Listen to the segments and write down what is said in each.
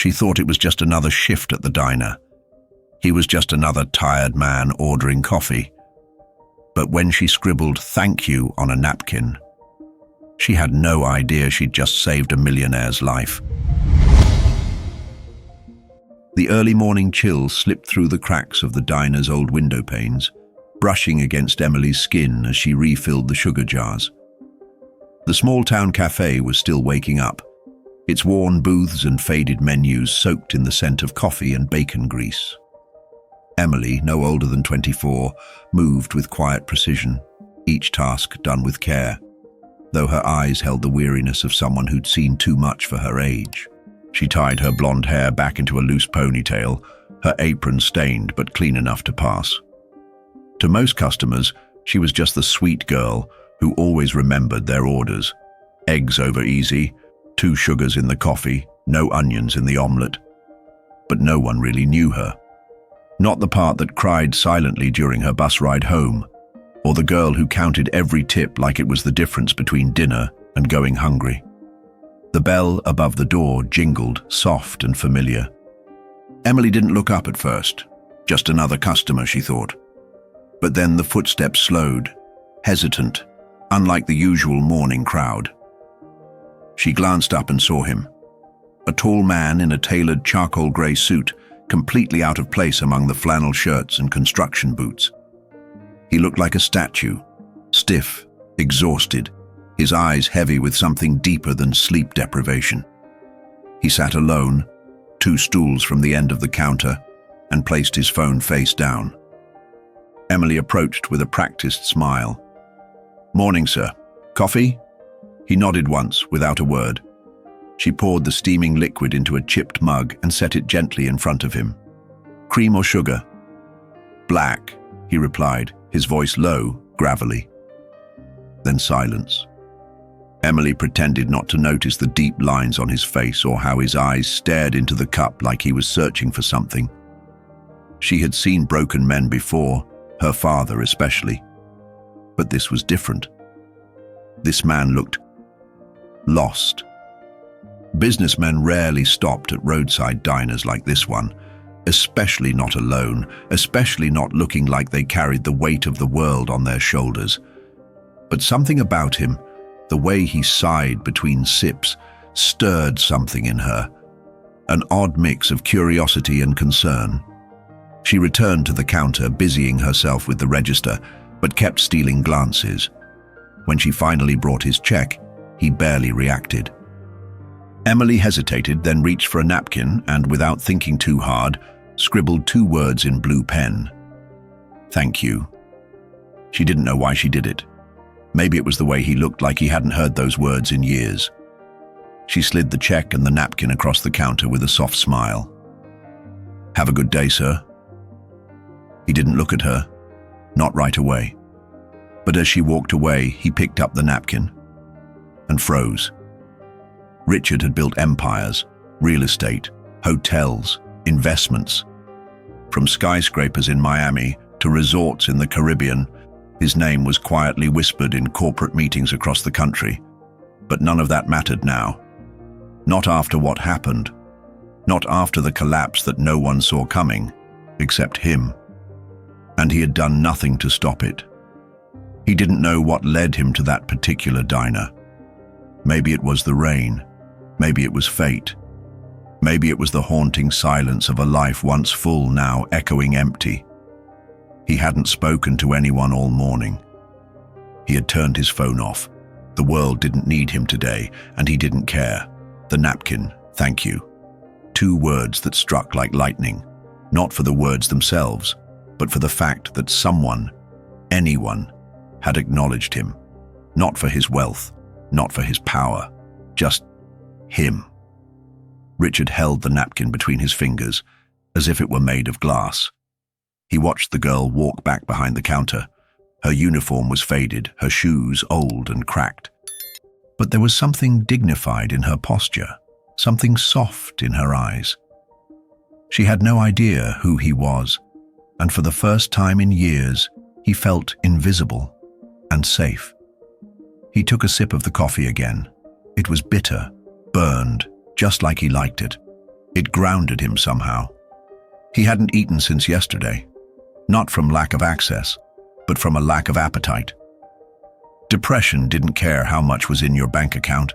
She thought it was just another shift at the diner. He was just another tired man ordering coffee. But when she scribbled "thank you" on a napkin, she had no idea she'd just saved a millionaire's life. The early morning chill slipped through the cracks of the diner's old window panes, brushing against Emily's skin as she refilled the sugar jars. The small-town cafe was still waking up, its worn booths and faded menus soaked in the scent of coffee and bacon grease. Emily, no older than 24, moved with quiet precision, each task done with care, though her eyes held the weariness of someone who'd seen too much for her age. She tied her blonde hair back into a loose ponytail, her apron stained but clean enough to pass. To most customers, she was just the sweet girl who always remembered their orders. Eggs over easy, 2 sugars in the coffee, no onions in the omelette. But no one really knew her. Not the part that cried silently during her bus ride home, or the girl who counted every tip like it was the difference between dinner and going hungry. The bell above the door jingled, soft and familiar. Emily didn't look up at first. Just another customer, she thought. But then the footsteps slowed, hesitant, unlike the usual morning crowd. She glanced up and saw him. A tall man in a tailored charcoal grey suit, completely out of place among the flannel shirts and construction boots. He looked like a statue, stiff, exhausted, his eyes heavy with something deeper than sleep deprivation. He sat alone, 2 stools from the end of the counter, and placed his phone face down. Emily approached with a practiced smile. "Morning, sir. Coffee?" He nodded once, without a word. She poured the steaming liquid into a chipped mug and set it gently in front of him. "Cream or sugar?" "Black," he replied, his voice low, gravelly. Then silence. Emily pretended not to notice the deep lines on his face or how his eyes stared into the cup like he was searching for something. She had seen broken men before, her father especially. But this was different. This man looked lost. Businessmen rarely stopped at roadside diners like this one, especially not alone, especially not looking like they carried the weight of the world on their shoulders. But something about him, the way he sighed between sips, stirred something in her, an odd mix of curiosity and concern. She returned to the counter, busying herself with the register, but kept stealing glances. When she finally brought his check, he barely reacted. Emily hesitated, then reached for a napkin and, without thinking too hard, scribbled 2 words in blue pen. "Thank you." She didn't know why she did it. Maybe it was the way he looked, like he hadn't heard those words in years. She slid the check and the napkin across the counter with a soft smile. "Have a good day, sir." He didn't look at her, not right away. But as she walked away, he picked up the napkin and froze. Richard had built empires, real estate, hotels, investments. From skyscrapers in Miami to resorts in the Caribbean, his name was quietly whispered in corporate meetings across the country. But none of that mattered now. Not after what happened. Not after the collapse that no one saw coming, except him. And he had done nothing to stop it. He didn't know what led him to that particular diner. Maybe it was the rain. Maybe it was fate. Maybe it was the haunting silence of a life once full, now echoing empty. He hadn't spoken to anyone all morning. He had turned his phone off. The world didn't need him today, and he didn't care. The napkin, "thank you." 2 words that struck like lightning, not for the words themselves, but for the fact that someone, anyone, had acknowledged him. Not for his wealth, not for his power, just him. Richard held the napkin between his fingers, as if it were made of glass. He watched the girl walk back behind the counter. Her uniform was faded, her shoes old and cracked. But there was something dignified in her posture, something soft in her eyes. She had no idea who he was, and for the first time in years, he felt invisible and safe. He took a sip of the coffee again. It was bitter, burned, just like he liked it. It grounded him somehow. He hadn't eaten since yesterday, not from lack of access, but from a lack of appetite. Depression didn't care how much was in your bank account.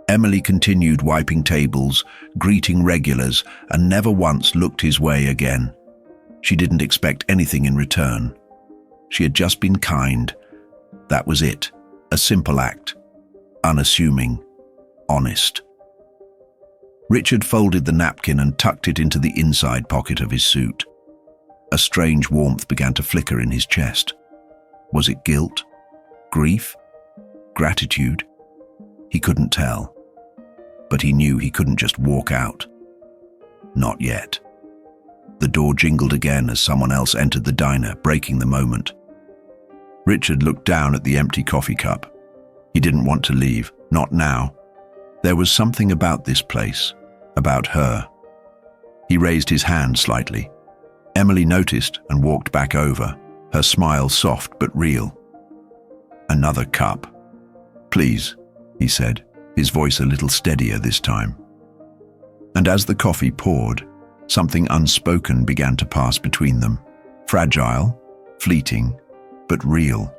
Emily continued wiping tables, greeting regulars, and never once looked his way again. She didn't expect anything in return. She had just been kind. That was it. A simple act. Unassuming. Honest. Richard folded the napkin and tucked it into the inside pocket of his suit. A strange warmth began to flicker in his chest. Was it guilt? Grief? Gratitude? He couldn't tell. But he knew he couldn't just walk out. Not yet. The door jingled again as someone else entered the diner, breaking the moment. Richard looked down at the empty coffee cup. He didn't want to leave, not now. There was something about this place, about her. He raised his hand slightly. Emily noticed and walked back over, her smile soft but real. Another cup. Please, he said, his voice a little steadier this time. And as the coffee poured, something unspoken began to pass between them. Fragile, fleeting, but real.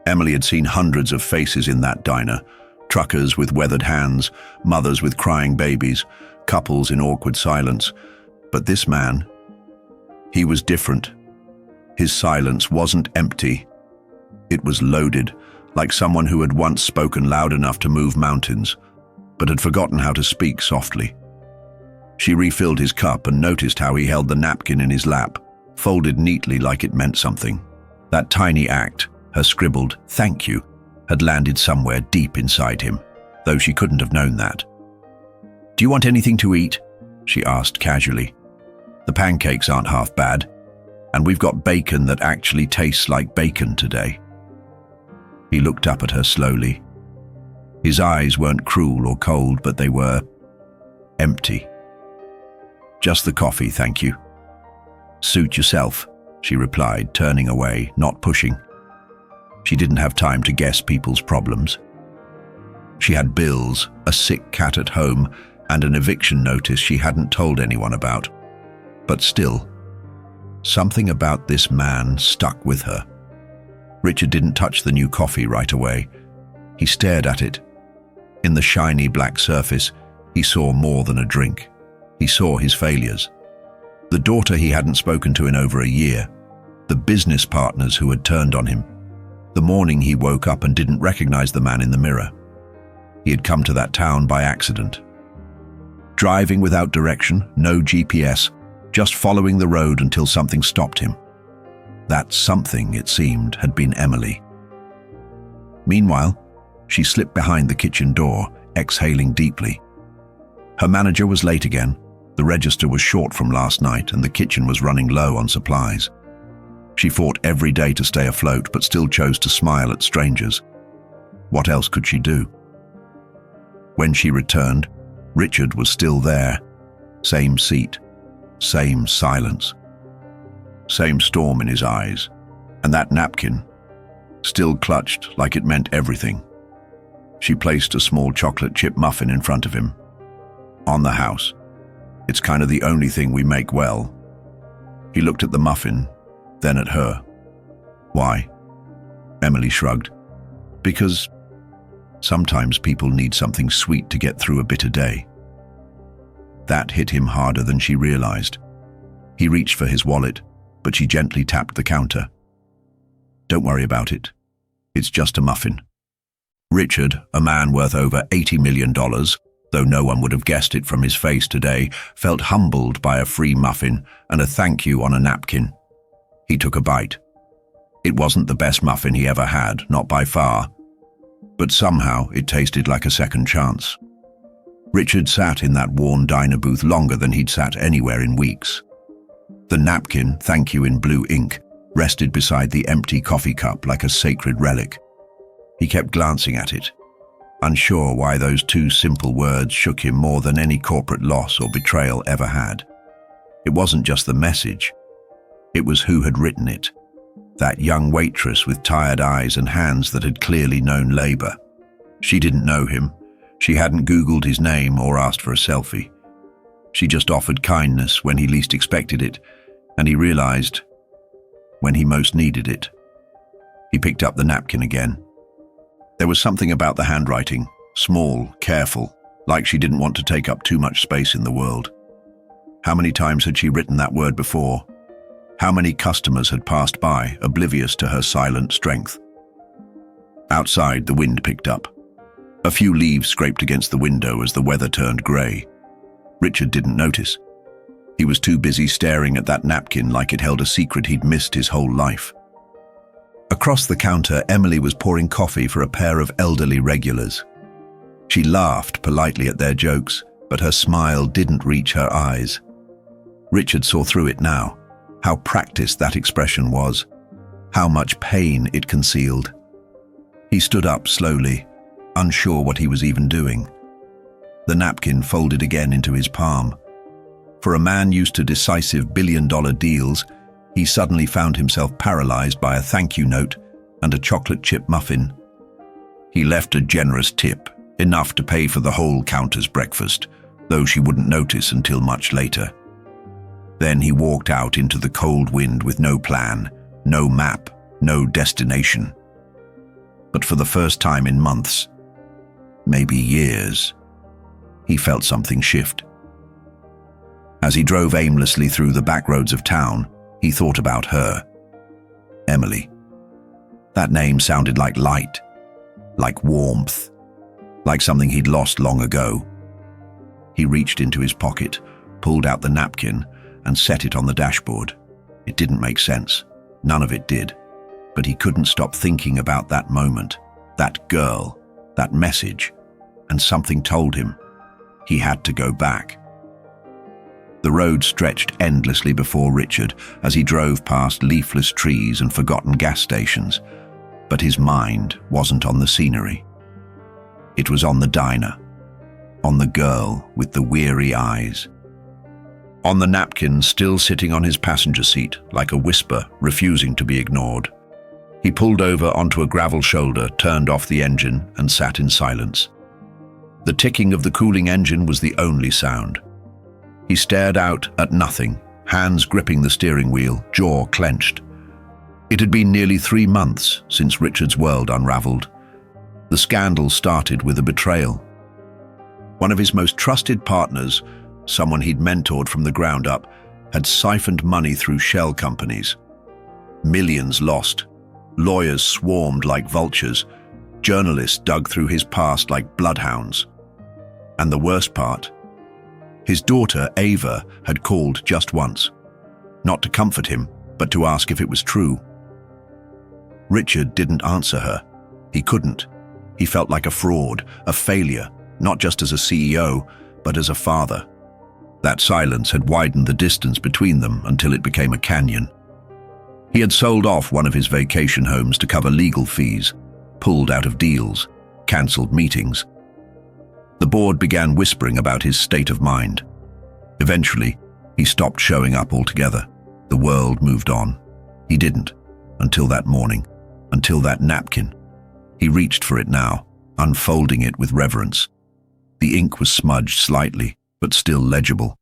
Emily had seen hundreds of faces in that diner. Truckers with weathered hands, mothers with crying babies, couples in awkward silence. But this man, he was different. His silence wasn't empty. It was loaded, like someone who had once spoken loud enough to move mountains, but had forgotten how to speak softly. She refilled his cup and noticed how he held the napkin in his lap, folded neatly like it meant something. That tiny act, her scribbled "thank you," had landed somewhere deep inside him, though she couldn't have known that. "Do you want anything to eat?" she asked casually. "The pancakes aren't half bad, and we've got bacon that actually tastes like bacon today." He looked up at her slowly. His eyes weren't cruel or cold, but they were empty. "Just the coffee, thank you." "Suit yourself," she replied, turning away, not pushing. She didn't have time to guess people's problems. She had bills, a sick cat at home, and an eviction notice she hadn't told anyone about. But still, something about this man stuck with her. Richard didn't touch the new coffee right away. He stared at it. In the shiny black surface, he saw more than a drink. He saw his failures. The daughter he hadn't spoken to in over a year. The business partners who had turned on him. The morning he woke up and didn't recognize the man in the mirror. He had come to that town by accident. Driving without direction, no GPS, just following the road until something stopped him. That something, it seemed, had been Emily. Meanwhile, she slipped behind the kitchen door, exhaling deeply. Her manager was late again. The register was short from last night and the kitchen was running low on supplies. She fought every day to stay afloat, but still chose to smile at strangers. What else could she do? When she returned, Richard was still there. Same seat, same silence, same storm in his eyes, and that napkin, still clutched like it meant everything. She placed a small chocolate chip muffin in front of him. "On the house. It's kind of the only thing we make well." He looked at the muffin, then at her. "Why?" Emily shrugged. "Because sometimes people need something sweet to get through a bitter day." That hit him harder than she realized. He reached for his wallet, but she gently tapped the counter. "Don't worry about it. It's just a muffin." Richard, a man worth over $80 million, though no one would have guessed it from his face today, felt humbled by a free muffin and a thank you on a napkin. He took a bite. It wasn't the best muffin he ever had, not by far, but somehow it tasted like a second chance. Richard sat in that worn diner booth longer than he'd sat anywhere in weeks. The napkin, "thank you" in blue ink, rested beside the empty coffee cup like a sacred relic. He kept glancing at it, unsure why those two simple words shook him more than any corporate loss or betrayal ever had. It wasn't just the message. It was who had written it. That young waitress with tired eyes and hands that had clearly known labor. She didn't know him. She hadn't Googled his name or asked for a selfie. She just offered kindness when he least expected it, and he realized when he most needed it. He picked up the napkin again. There was something about the handwriting, small, careful, like she didn't want to take up too much space in the world. How many times had she written that word before? How many customers had passed by, oblivious to her silent strength? Outside, the wind picked up. A few leaves scraped against the window as the weather turned grey. Richard didn't notice. He was too busy staring at that napkin like it held a secret he'd missed his whole life. Across the counter, Emily was pouring coffee for a pair of elderly regulars. She laughed politely at their jokes, but her smile didn't reach her eyes. Richard saw through it now, how practiced that expression was, how much pain it concealed. He stood up slowly, unsure what he was even doing. The napkin folded again into his palm. For a man used to decisive billion-dollar deals, he suddenly found himself paralyzed by a thank you note and a chocolate chip muffin. He left a generous tip, enough to pay for the whole counter's breakfast, though she wouldn't notice until much later. Then he walked out into the cold wind with no plan, no map, no destination. But for the first time in months, maybe years, he felt something shift. As he drove aimlessly through the back roads of town, he thought about her. Emily. That name sounded like light, like warmth, like something he'd lost long ago. He reached into his pocket, pulled out the napkin, and set it on the dashboard. It didn't make sense. None of it did. But he couldn't stop thinking about that moment, that girl, that message, and something told him he had to go back. The road stretched endlessly before Richard as he drove past leafless trees and forgotten gas stations, but his mind wasn't on the scenery. It was on the diner, on the girl with the weary eyes, on the napkin still sitting on his passenger seat like a whisper refusing to be ignored. He pulled over onto a gravel shoulder, turned off the engine, and sat in silence. The ticking of the cooling engine was the only sound. He stared out at nothing, hands gripping the steering wheel, jaw clenched. It had been nearly 3 months since Richard's world unraveled. The scandal started with a betrayal. One of his most trusted partners, someone he'd mentored from the ground up, had siphoned money through shell companies. Millions lost. Lawyers swarmed like vultures. Journalists dug through his past like bloodhounds. And the worst part, his daughter, Ava, had called just once. Not to comfort him, but to ask if it was true. Richard didn't answer her. He couldn't. He felt like a fraud, a failure, not just as a CEO, but as a father. That silence had widened the distance between them until it became a canyon. He had sold off one of his vacation homes to cover legal fees, pulled out of deals, cancelled meetings. The board began whispering about his state of mind. Eventually, he stopped showing up altogether. The world moved on. He didn't, until that morning, until that napkin. He reached for it now, unfolding it with reverence. The ink was smudged slightly, but still legible.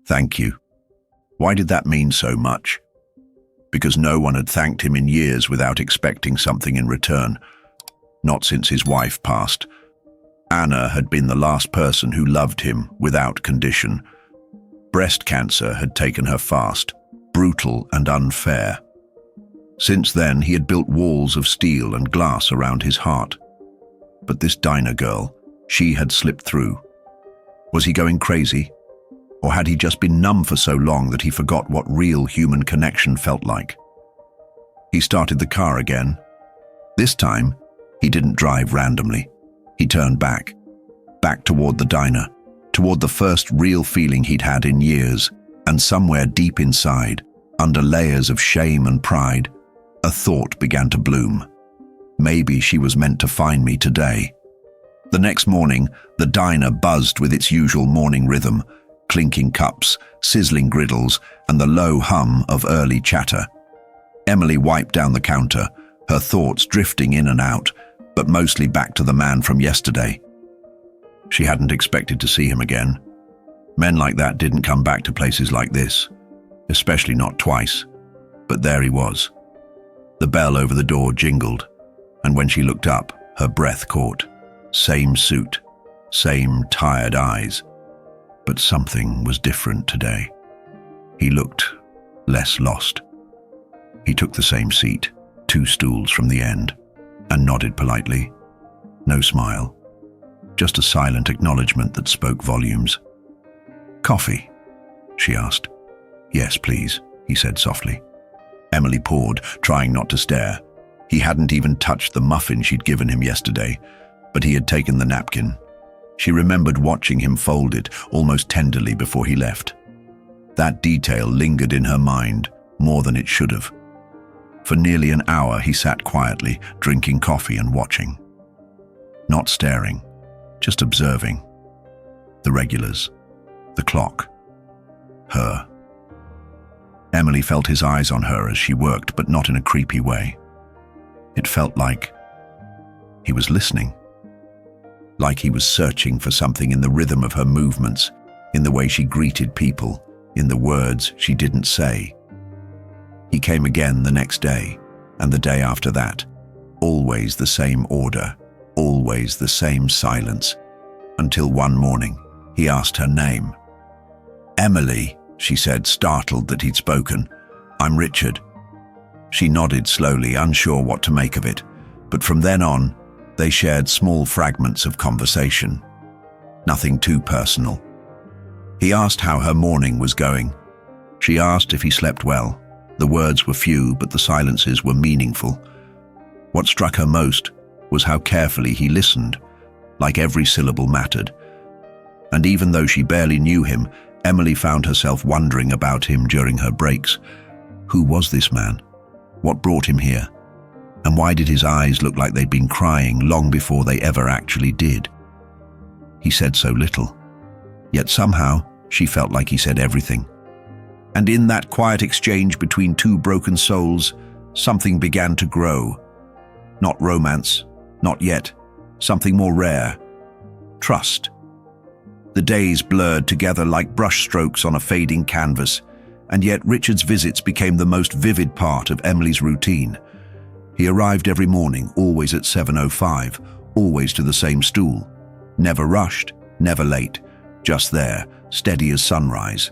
Thank you. Why did that mean so much? Because no one had thanked him in years without expecting something in return. Not since his wife passed. Anna had been the last person who loved him without condition. Breast cancer had taken her fast, brutal and unfair. Since then, he had built walls of steel and glass around his heart. But this diner girl, she had slipped through. Was he going crazy? Or had he just been numb for so long that he forgot what real human connection felt like? He started the car again. This time, he didn't drive randomly. He turned back toward the diner, toward the first real feeling he'd had in years, and somewhere deep inside, under layers of shame and pride, a thought began to bloom. Maybe she was meant to find me today. The next morning, the diner buzzed with its usual morning rhythm, clinking cups, sizzling griddles, and the low hum of early chatter. Emily wiped down the counter, her thoughts drifting in and out, but mostly back to the man from yesterday. She hadn't expected to see him again. Men like that didn't come back to places like this, especially not twice. But there he was. The bell over the door jingled, and when she looked up, her breath caught. Same suit, same tired eyes. But something was different today. He looked less lost. He took the same seat, 2 stools from the end, and nodded politely. No smile, just a silent acknowledgement that spoke volumes. "Coffee?" she asked. "Yes, please," he said softly. Emily poured, trying not to stare. He hadn't even touched the muffin she'd given him yesterday, but he had taken the napkin. She remembered watching him fold it almost tenderly before he left. That detail lingered in her mind more than it should have. For nearly an hour he sat quietly, drinking coffee and watching. Not staring, just observing. The regulars, the clock, her. Emily felt his eyes on her as she worked, but not in a creepy way. It felt like he was listening. Like he was searching for something in the rhythm of her movements, in the way she greeted people, in the words she didn't say. He came again the next day, and the day after that. Always the same order, always the same silence, until one morning he asked her name. "Emily," she said, startled that he'd spoken. "I'm Richard." She nodded slowly, unsure what to make of it, but from then on, they shared small fragments of conversation. Nothing too personal. He asked how her morning was going. She asked if he slept well. The words were few, but the silences were meaningful. What struck her most was how carefully he listened, like every syllable mattered. And even though she barely knew him, Emily found herself wondering about him during her breaks. Who was this man? What brought him here? And why did his eyes look like they'd been crying long before they ever actually did? He said so little, yet somehow she felt like he said everything. And in that quiet exchange between 2 broken souls, something began to grow. Not romance, not yet. Something more rare. Trust. The days blurred together like brushstrokes on a fading canvas, and yet Richard's visits became the most vivid part of Emily's routine. He arrived every morning, always at 7:05, always to the same stool. Never rushed, never late, just there, steady as sunrise.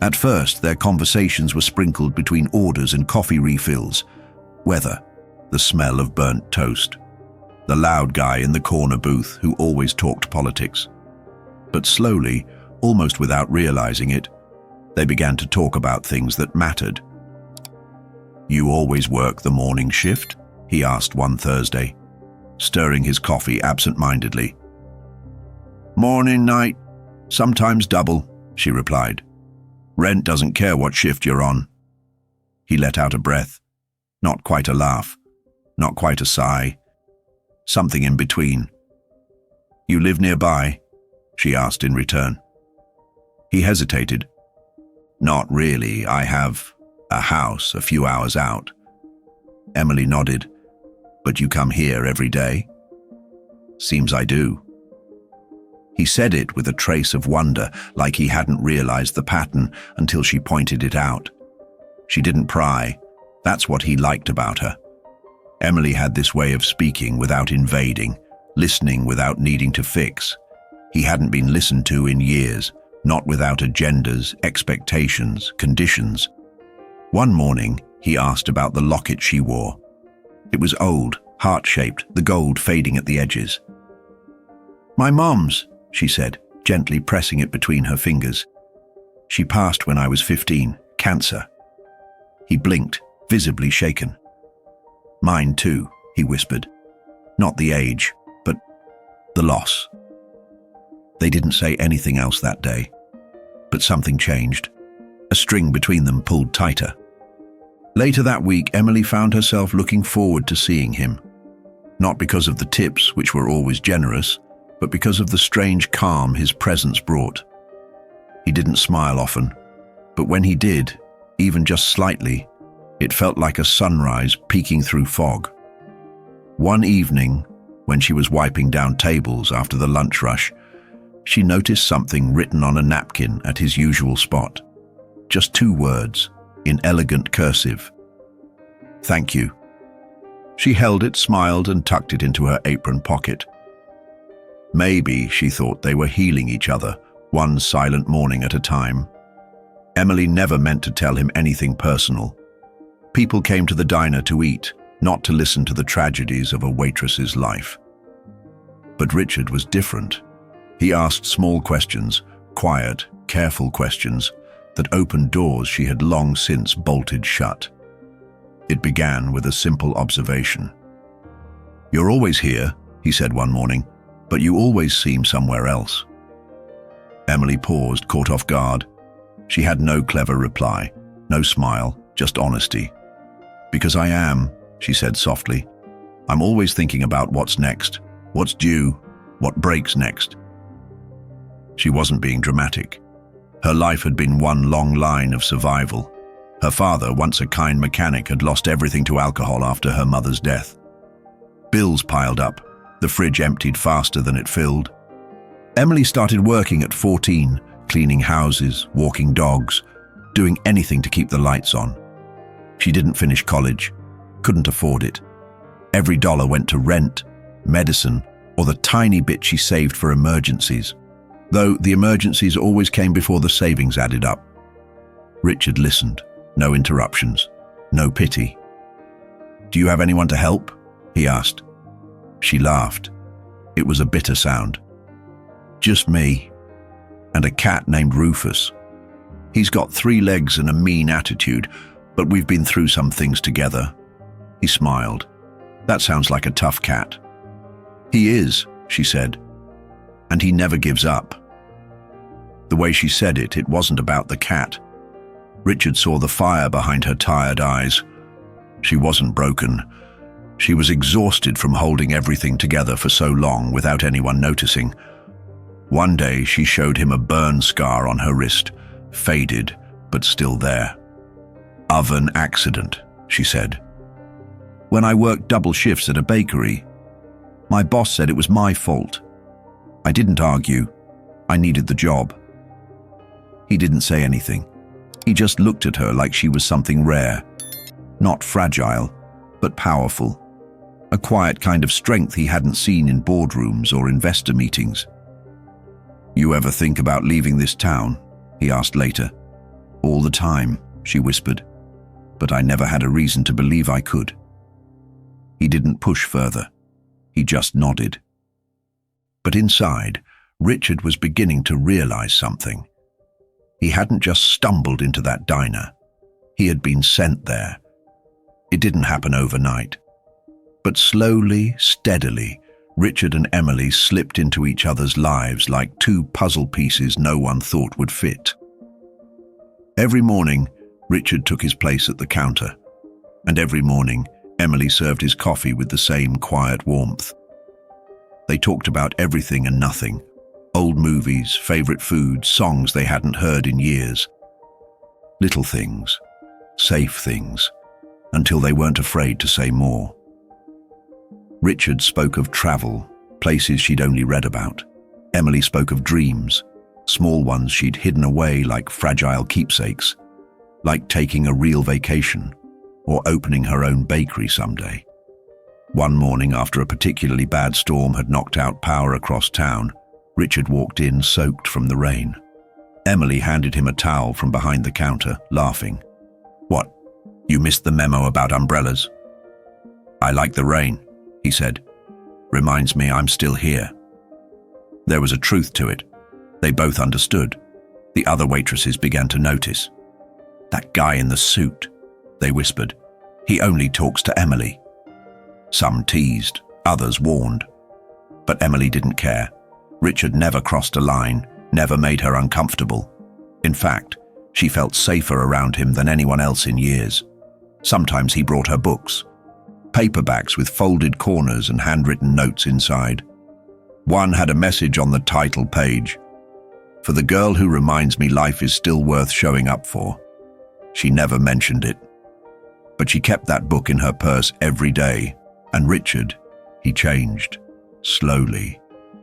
At first, their conversations were sprinkled between orders and coffee refills. Weather, the smell of burnt toast. The loud guy in the corner booth who always talked politics. But slowly, almost without realizing it, they began to talk about things that mattered. "You always work the morning shift?" he asked one Thursday, stirring his coffee absent-mindedly. "Morning, night, sometimes double," she replied. "Rent doesn't care what shift you're on." He let out a breath, not quite a laugh, not quite a sigh, something in between. "You live nearby?" she asked in return. He hesitated. "Not really, I have a house a few hours out." Emily nodded. "But you come here every day?" "Seems I do." He said it with a trace of wonder, like he hadn't realized the pattern until she pointed it out. She didn't pry. That's what he liked about her. Emily had this way of speaking without invading, listening without needing to fix. He hadn't been listened to in years, not without agendas, expectations, conditions. One morning, he asked about the locket she wore. It was old, heart-shaped, the gold fading at the edges. "My mom's," she said, gently pressing it between her fingers. "She passed when I was 15, cancer." He blinked, visibly shaken. "Mine too," he whispered. "Not the age, but the loss." They didn't say anything else that day, but something changed. A string between them pulled tighter. Later that week, Emily found herself looking forward to seeing him. Not because of the tips, which were always generous, but because of the strange calm his presence brought. He didn't smile often, but when he did, even just slightly, it felt like a sunrise peeking through fog. One evening, when she was wiping down tables after the lunch rush, She noticed something written on a napkin at his usual spot. Just 2 words, in elegant cursive. "Thank you." She held it, smiled, and tucked it into her apron pocket. Maybe, she thought, they were healing each other, one silent morning at a time. Emily never meant to tell him anything personal. People came to the diner to eat, not to listen to the tragedies of a waitress's life. But Richard was different. He asked small questions, quiet, careful questions, that opened doors she had long since bolted shut. It began with a simple observation. "You're always here," he said one morning, "but you always seem somewhere else." Emily paused, caught off guard. She had no clever reply, no smile, just honesty. "Because I am," she said softly. "I'm always thinking about what's next, what's due, what breaks next." She wasn't being dramatic. Her life had been one long line of survival. Her father, once a kind mechanic, had lost everything to alcohol after her mother's death. Bills piled up, the fridge emptied faster than it filled. Emily started working at 14, cleaning houses, walking dogs, doing anything to keep the lights on. She didn't finish college, couldn't afford it. Every dollar went to rent, medicine, or the tiny bit she saved for emergencies, though the emergencies always came before the savings added up. Richard listened. No interruptions, no pity. "Do you have anyone to help?" he asked. She laughed. It was a bitter sound. "Just me. And a cat named Rufus. He's got 3 legs and a mean attitude, but we've been through some things together." He smiled. "That sounds like a tough cat." "He is," she said. "And he never gives up." The way she said it, it wasn't about the cat. Richard saw the fire behind her tired eyes. She wasn't broken. She was exhausted from holding everything together for so long without anyone noticing. One day she showed him a burn scar on her wrist, faded but still there. "Oven accident," she said. "When I worked double shifts at a bakery, my boss said it was my fault. I didn't argue. I needed the job." He didn't say anything. He just looked at her like she was something rare. Not fragile, but powerful. A quiet kind of strength he hadn't seen in boardrooms or investor meetings. "You ever think about leaving this town?" he asked later. "All the time," she whispered. "But I never had a reason to believe I could." He didn't push further. He just nodded. But inside, Richard was beginning to realize something. He hadn't just stumbled into that diner. He had been sent there. It didn't happen overnight. But slowly, steadily, Richard and Emily slipped into each other's lives like 2 puzzle pieces no one thought would fit. Every morning, Richard took his place at the counter. And every morning, Emily served his coffee with the same quiet warmth. They talked about everything and nothing. Old movies, favorite foods, songs they hadn't heard in years. Little things, safe things, until they weren't afraid to say more. Richard spoke of travel, places she'd only read about. Emily spoke of dreams, small ones she'd hidden away like fragile keepsakes, like taking a real vacation or opening her own bakery someday. One morning, after a particularly bad storm had knocked out power across town, Richard walked in, soaked from the rain. Emily handed him a towel from behind the counter, laughing. "What, you missed the memo about umbrellas?" "I like the rain," he said. "Reminds me I'm still here." There was a truth to it. They both understood. The other waitresses began to notice. "That guy in the suit," they whispered. "He only talks to Emily." Some teased, others warned. But Emily didn't care. Richard never crossed a line, never made her uncomfortable. In fact, she felt safer around him than anyone else in years. Sometimes he brought her books, paperbacks with folded corners and handwritten notes inside. One had a message on the title page. "For the girl who reminds me life is still worth showing up for." She never mentioned it. But she kept that book in her purse every day. And Richard, he changed, slowly.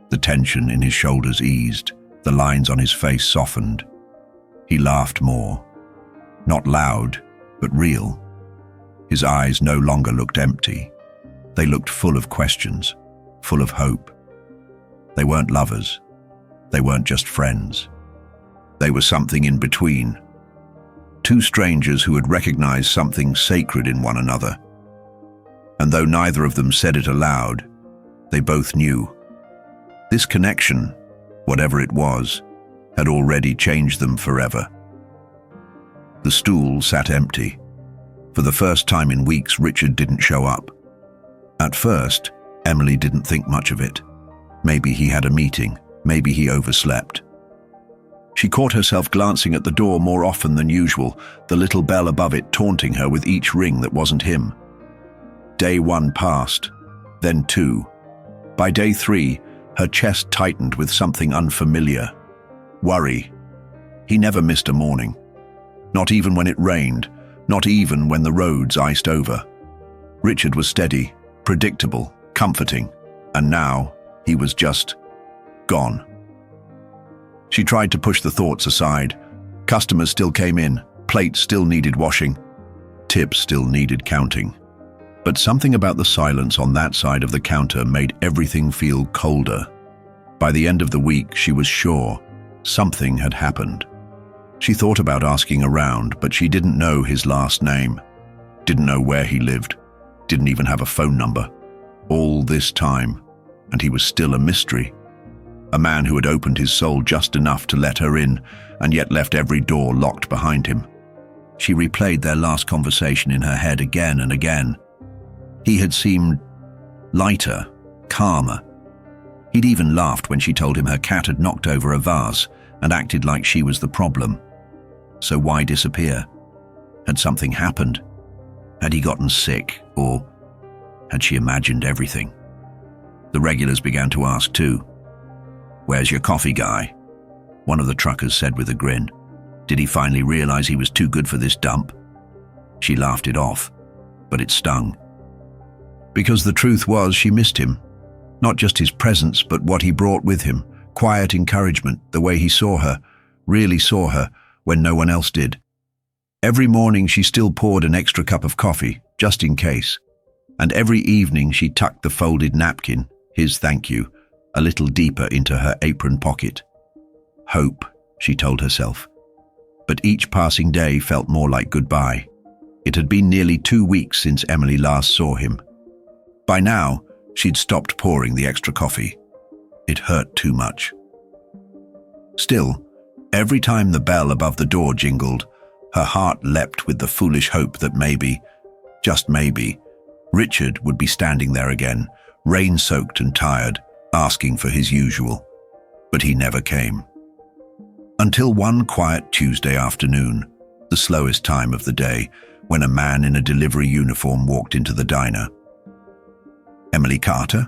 The tension in his shoulders eased. The lines on his face softened. He laughed more. Not loud, but real. His eyes no longer looked empty. They looked full of questions, full of hope. They weren't lovers. They weren't just friends. They were something in between. Two strangers who had recognized something sacred in one another. And though neither of them said it aloud, they both knew. This connection, whatever it was, had already changed them forever. The stool sat empty. For the first time in weeks, Richard didn't show up. At first, Emily didn't think much of it. Maybe he had a meeting. Maybe he overslept. She caught herself glancing at the door more often than usual, the little bell above it taunting her with each ring that wasn't him. Day 1 passed, then 2. By day 3, her chest tightened with something unfamiliar. Worry. He never missed a morning. Not even when it rained, not even when the roads iced over. Richard was steady, predictable, comforting, and now he was just gone. She tried to push the thoughts aside. Customers still came in, plates still needed washing, tips still needed counting. But something about the silence on that side of the counter made everything feel colder. By the end of the week, she was sure something had happened. She thought about asking around, but she didn't know his last name, didn't know where he lived, didn't even have a phone number. All this time, and he was still a mystery. A man who had opened his soul just enough to let her in, and yet left every door locked behind him. She replayed their last conversation in her head again and again. He had seemed lighter, calmer. He'd even laughed when she told him her cat had knocked over a vase and acted like she was the problem. So why disappear? Had something happened? Had he gotten sick, or had she imagined everything? The regulars began to ask too. "Where's your coffee guy?" one of the truckers said with a grin. Did he finally realize he was too good for this dump? She laughed it off, but it stung. Because the truth was she missed him. Not just his presence, but what he brought with him. Quiet encouragement, the way he saw her, really saw her, when no one else did. Every morning she still poured an extra cup of coffee, just in case. And every evening she tucked the folded napkin, his thank you, a little deeper into her apron pocket. Hope, she told herself. But each passing day felt more like goodbye. It had been nearly 2 weeks since Emily last saw him. By now, she'd stopped pouring the extra coffee. It hurt too much. Still, every time the bell above the door jingled, her heart leapt with the foolish hope that maybe, just maybe, Richard would be standing there again, rain-soaked and tired, asking for his usual. But he never came. Until one quiet Tuesday afternoon, the slowest time of the day, when a man in a delivery uniform walked into the diner. "Emily Carter?"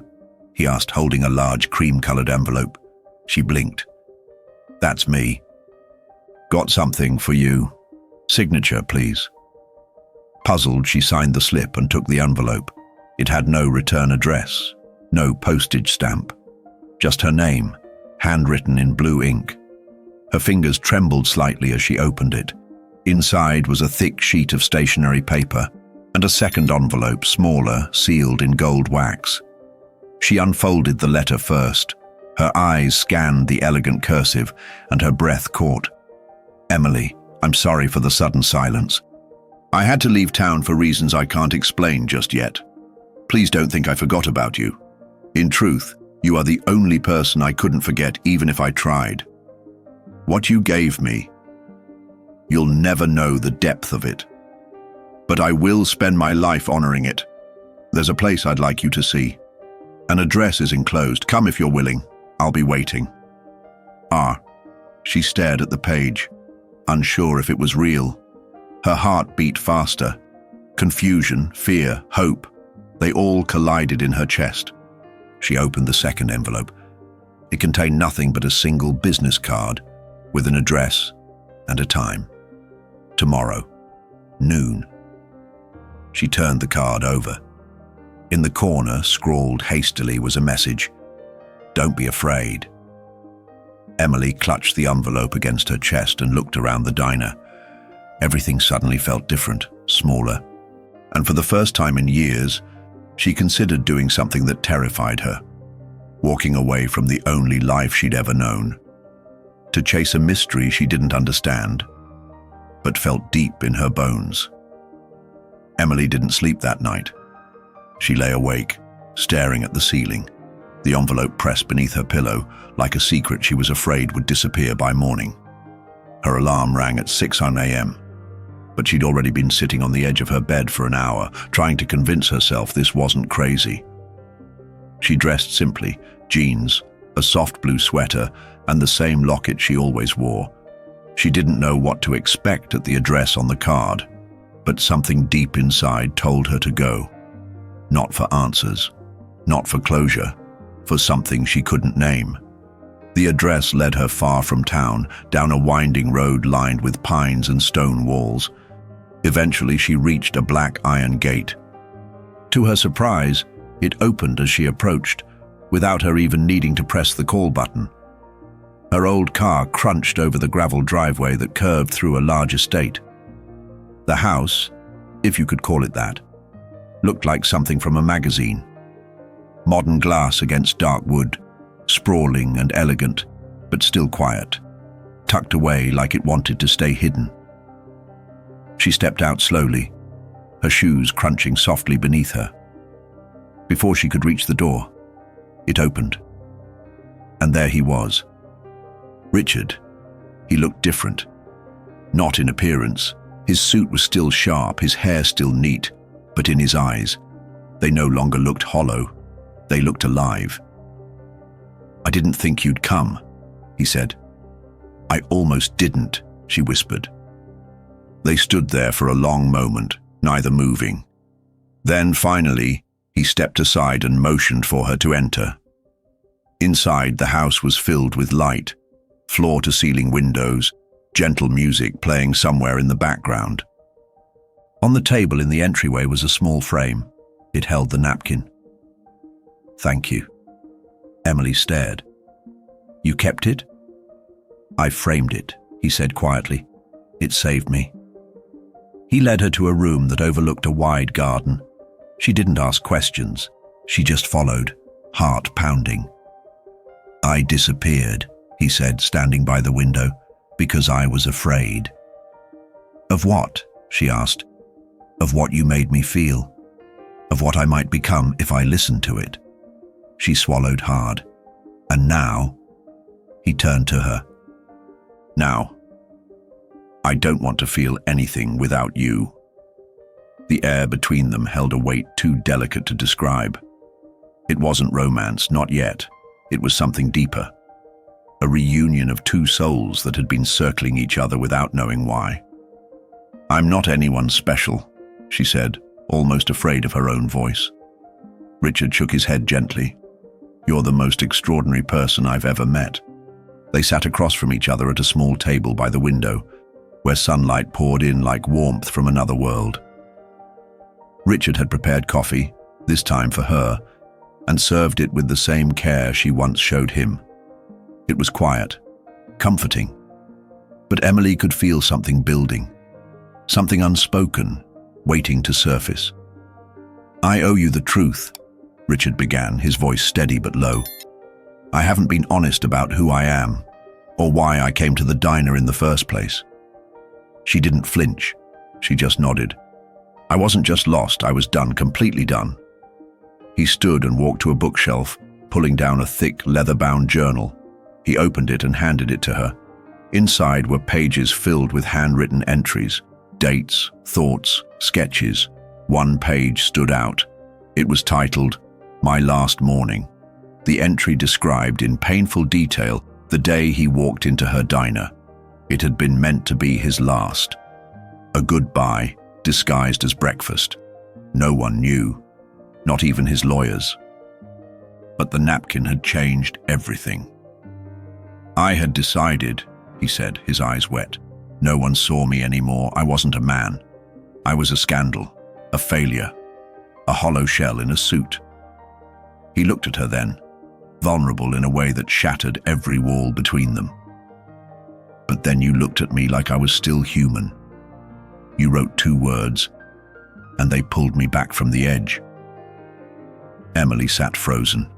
he asked, holding a large cream-colored envelope. She blinked. "That's me. Got something for you. Signature, please." Puzzled, she signed the slip and took the envelope. It had no return address, no postage stamp. Just her name, handwritten in blue ink. Her fingers trembled slightly as she opened it. Inside was a thick sheet of stationery paper and a second envelope, smaller, sealed in gold wax. She unfolded the letter first. Her eyes scanned the elegant cursive, and her breath caught. "Emily, I'm sorry for the sudden silence. I had to leave town for reasons I can't explain just yet. Please don't think I forgot about you. In truth, you are the only person I couldn't forget even if I tried. What you gave me, you'll never know the depth of it. But I will spend my life honoring it. There's a place I'd like you to see. An address is enclosed. Come if you're willing. I'll be waiting." Ah. She stared at the page, unsure if it was real. Her heart beat faster. Confusion, fear, hope, they all collided in her chest. She opened the second envelope. It contained nothing but a single business card with an address and a time. Tomorrow, noon. She turned the card over. In the corner, scrawled hastily, was a message. "Don't be afraid." Emily clutched the envelope against her chest and looked around the diner. Everything suddenly felt different, smaller, and for the first time in years, she considered doing something that terrified her, walking away from the only life she'd ever known, to chase a mystery she didn't understand, but felt deep in her bones. Emily didn't sleep that night. She lay awake, staring at the ceiling, the envelope pressed beneath her pillow like a secret she was afraid would disappear by morning. Her alarm rang at 6 a.m., but she'd already been sitting on the edge of her bed for an hour, trying to convince herself this wasn't crazy. She dressed simply, jeans, a soft blue sweater, and the same locket she always wore. She didn't know what to expect at the address on the card, but something deep inside told her to go. Not for answers, not for closure, for something she couldn't name. The address led her far from town, down a winding road lined with pines and stone walls. Eventually, she reached a black iron gate. To her surprise, it opened as she approached, without her even needing to press the call button. Her old car crunched over the gravel driveway that curved through a large estate. The house, if you could call it that, looked like something from a magazine. Modern glass against dark wood, sprawling and elegant, but still quiet, tucked away like it wanted to stay hidden. She stepped out slowly, her shoes crunching softly beneath her. Before she could reach the door, it opened. And there he was. Richard. He looked different. Not in appearance. His suit was still sharp, his hair still neat, but in his eyes, they no longer looked hollow. They looked alive. "I didn't think you'd come," he said. "I almost didn't," she whispered. They stood there for a long moment, neither moving. Then, finally, he stepped aside and motioned for her to enter. Inside, the house was filled with light, floor-to-ceiling windows, gentle music playing somewhere in the background. On the table in the entryway was a small frame. It held the napkin. "Thank you." Emily stared. "You kept it?" "I framed it," he said quietly. "It saved me." He led her to a room that overlooked a wide garden. She didn't ask questions. She just followed, heart pounding. "I disappeared," he said, standing by the window, "because I was afraid." "Of what?" she asked. "Of what you made me feel. Of what I might become if I listened to it." She swallowed hard. "And now?" He turned to her. "Now, I don't want to feel anything without you." The air between them held a weight too delicate to describe. It wasn't romance, not yet. It was something deeper. A reunion of two souls that had been circling each other without knowing why. "I'm not anyone special," she said, almost afraid of her own voice. Richard shook his head gently. "You're the most extraordinary person I've ever met." They sat across from each other at a small table by the window, where sunlight poured in like warmth from another world. Richard had prepared coffee, this time for her, and served it with the same care she once showed him. It was quiet, comforting, but Emily could feel something building, something unspoken, waiting to surface. "I owe you the truth," Richard began, his voice steady but low. "I haven't been honest about who I am, or why I came to the diner in the first place." She didn't flinch. She just nodded. "I wasn't just lost, I was done, completely done." He stood and walked to a bookshelf, pulling down a thick, leather-bound journal. He opened it and handed it to her. Inside were pages filled with handwritten entries, dates, thoughts, sketches. One page stood out. It was titled, "My Last Morning." The entry described in painful detail the day he walked into her diner. It had been meant to be his last. A goodbye, disguised as breakfast. No one knew, not even his lawyers. But the napkin had changed everything. "I had decided," he said, his eyes wet. "No one saw me anymore. I wasn't a man. I was a scandal, a failure, a hollow shell in a suit." He looked at her then, vulnerable in a way that shattered every wall between them. But then you looked at me like I was still human. You wrote 2 words, and they pulled me back from the edge. Emily sat frozen,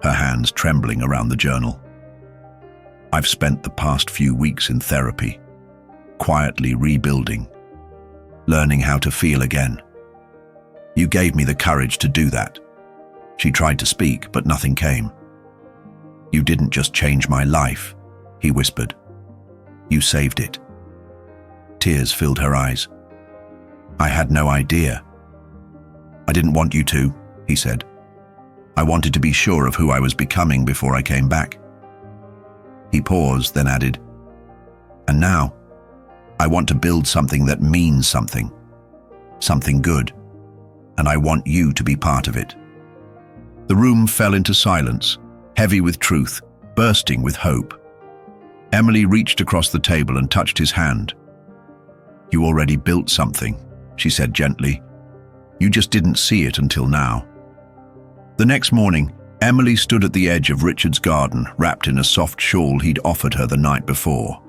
her hands trembling around the journal. I've spent the past few weeks in therapy, quietly rebuilding, learning how to feel again. You gave me the courage to do that. She tried to speak, but nothing came. You didn't just change my life, he whispered. You saved it. Tears filled her eyes. I had no idea. I didn't want you to, he said. I wanted to be sure of who I was becoming before I came back. He paused, then added, and now, I want to build something that means something good, and I want you to be part of it. The room fell into silence, heavy with truth, bursting with hope. Emily reached across the table and touched his hand. You already built something, she said gently. You just didn't see it until now. The next morning, Emily stood at the edge of Richard's garden, wrapped in a soft shawl he'd offered her the night before.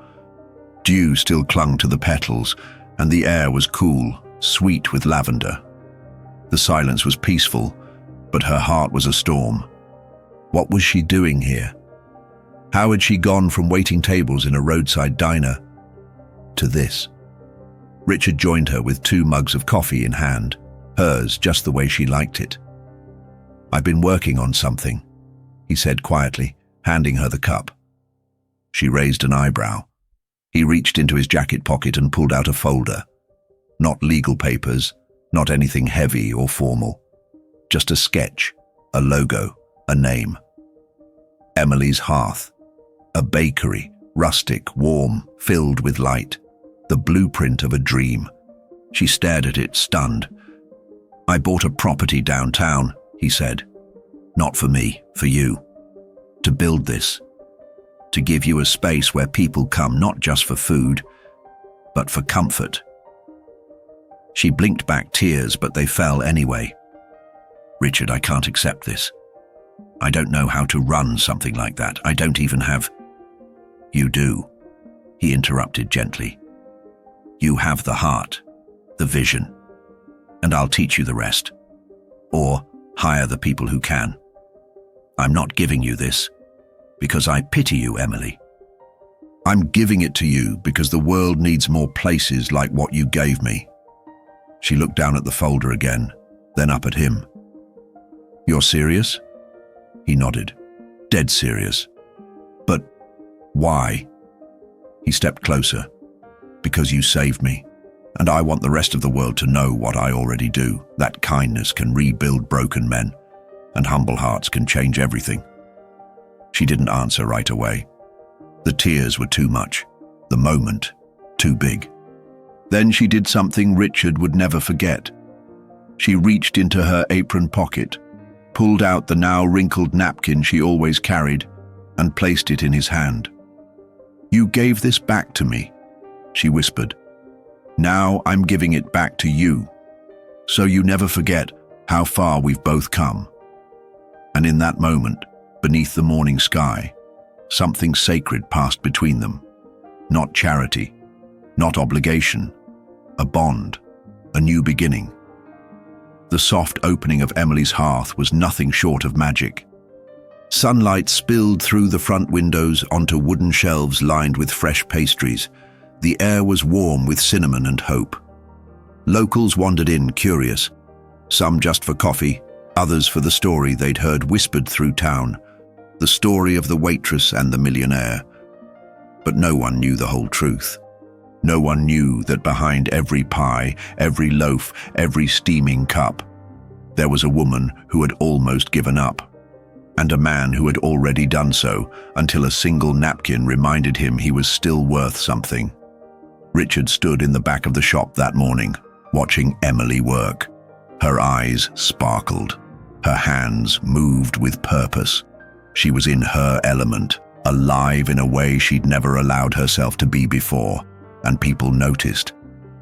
Dew still clung to the petals, and the air was cool, sweet with lavender. The silence was peaceful, but her heart was a storm. What was she doing here? How had she gone from waiting tables in a roadside diner to this? Richard joined her with 2 mugs of coffee in hand, hers just the way she liked it. I've been working on something, he said quietly, handing her the cup. She raised an eyebrow. He reached into his jacket pocket and pulled out a folder. Not legal papers, not anything heavy or formal. Just a sketch, a logo, a name. Emily's Hearth. A bakery, rustic, warm, filled with light. The blueprint of a dream. She stared at it, stunned. I bought a property downtown, he said. Not for me, for you. To build this. To give you a space where people come not just for food, but for comfort. She blinked back tears, but they fell anyway. Richard, I can't accept this. I don't know how to run something like that. I don't even have... You do, he interrupted gently. You have the heart, the vision, and I'll teach you the rest. Or hire the people who can. I'm not giving you this because I pity you, Emily. I'm giving it to you because the world needs more places like what you gave me. She looked down at the folder again, then up at him. You're serious? He nodded. Dead serious. But why? He stepped closer. Because you saved me, and I want the rest of the world to know what I already do, that kindness can rebuild broken men, and humble hearts can change everything. She didn't answer right away. The tears were too much, the moment too big. Then she did something Richard would never forget. She reached into her apron pocket, pulled out the now wrinkled napkin she always carried, and placed it in his hand. You gave this back to me, she whispered. Now I'm giving it back to you, so you never forget how far we've both come. And in that moment, beneath the morning sky, something sacred passed between them. Not charity, not obligation, a bond, a new beginning. The soft opening of Emily's hearth was nothing short of magic. Sunlight spilled through the front windows onto wooden shelves lined with fresh pastries. The air was warm with cinnamon and hope. Locals wandered in, curious, some just for coffee, others for the story they'd heard whispered through town, the story of the waitress and the millionaire. But no one knew the whole truth. No one knew that behind every pie, every loaf, every steaming cup, there was a woman who had almost given up, and a man who had already done so until a single napkin reminded him he was still worth something. Richard stood in the back of the shop that morning, watching Emily work. Her eyes sparkled. Her hands moved with purpose. She was in her element, alive in a way she'd never allowed herself to be before. And people noticed.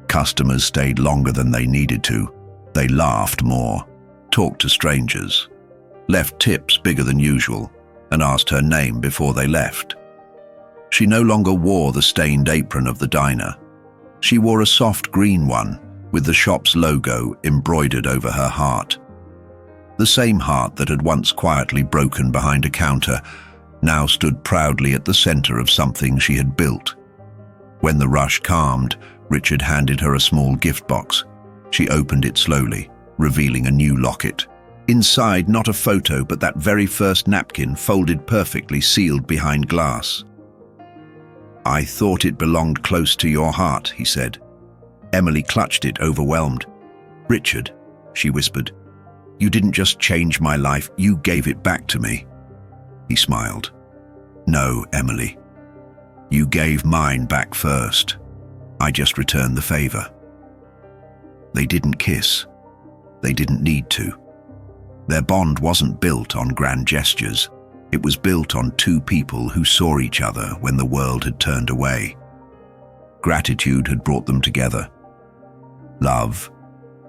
Customers stayed longer than they needed to. They laughed more, talked to strangers, left tips bigger than usual. and asked her name before they left. She no longer wore the stained apron of the diner. She wore a soft green one with the shop's logo embroidered over her heart. The same heart that had once quietly broken behind a counter now stood proudly at the center of something she had built. When the rush calmed, Richard handed her a small gift box. She opened it slowly, revealing a new locket. Inside, not a photo, but that very first napkin, folded perfectly, sealed behind glass. "I thought it belonged close to your heart," he said. Emily clutched it, overwhelmed. "Richard," she whispered, "you didn't just change my life, you gave it back to me." He smiled. "No, Emily. You gave mine back first. I just returned the favor." They didn't kiss. They didn't need to. Their bond wasn't built on grand gestures. It was built on two people who saw each other when the world had turned away. Gratitude had brought them together. Love,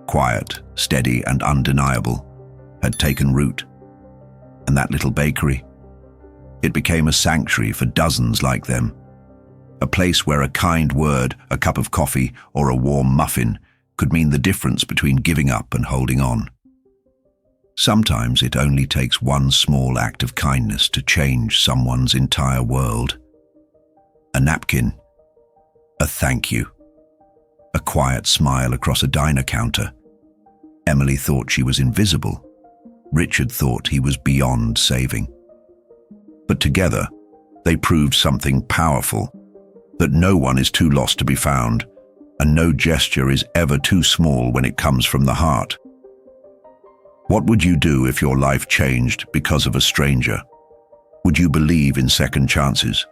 quiet, steady, and undeniable, had taken root. And that little bakery? It became a sanctuary for dozens like them. A place where a kind word, a cup of coffee, or a warm muffin could mean the difference between giving up and holding on. Sometimes it only takes one small act of kindness to change someone's entire world. A napkin, a thank you, a quiet smile across a diner counter. Emily thought she was invisible. Richard thought he was beyond saving. But together, they proved something powerful, that no one is too lost to be found, and no gesture is ever too small when it comes from the heart. What would you do if your life changed because of a stranger? Would you believe in second chances?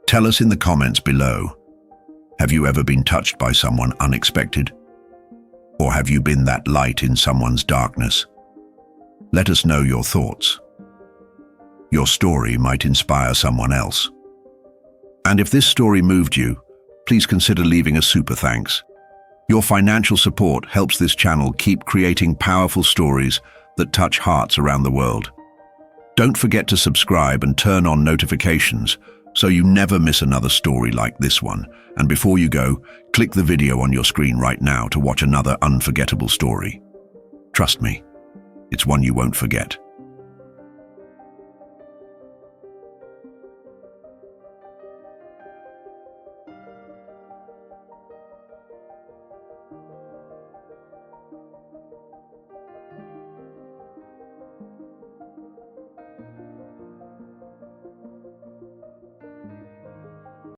Tell us in the comments below. Have you ever been touched by someone unexpected? Or have you been that light in someone's darkness? Let us know your thoughts. Your story might inspire someone else. And if this story moved you, please consider leaving a super thanks. Your financial support helps this channel keep creating powerful stories that touch hearts around the world. Don't forget to subscribe and turn on notifications so you never miss another story like this one. And before you go, click the video on your screen right now to watch another unforgettable story. Trust me, it's one you won't forget.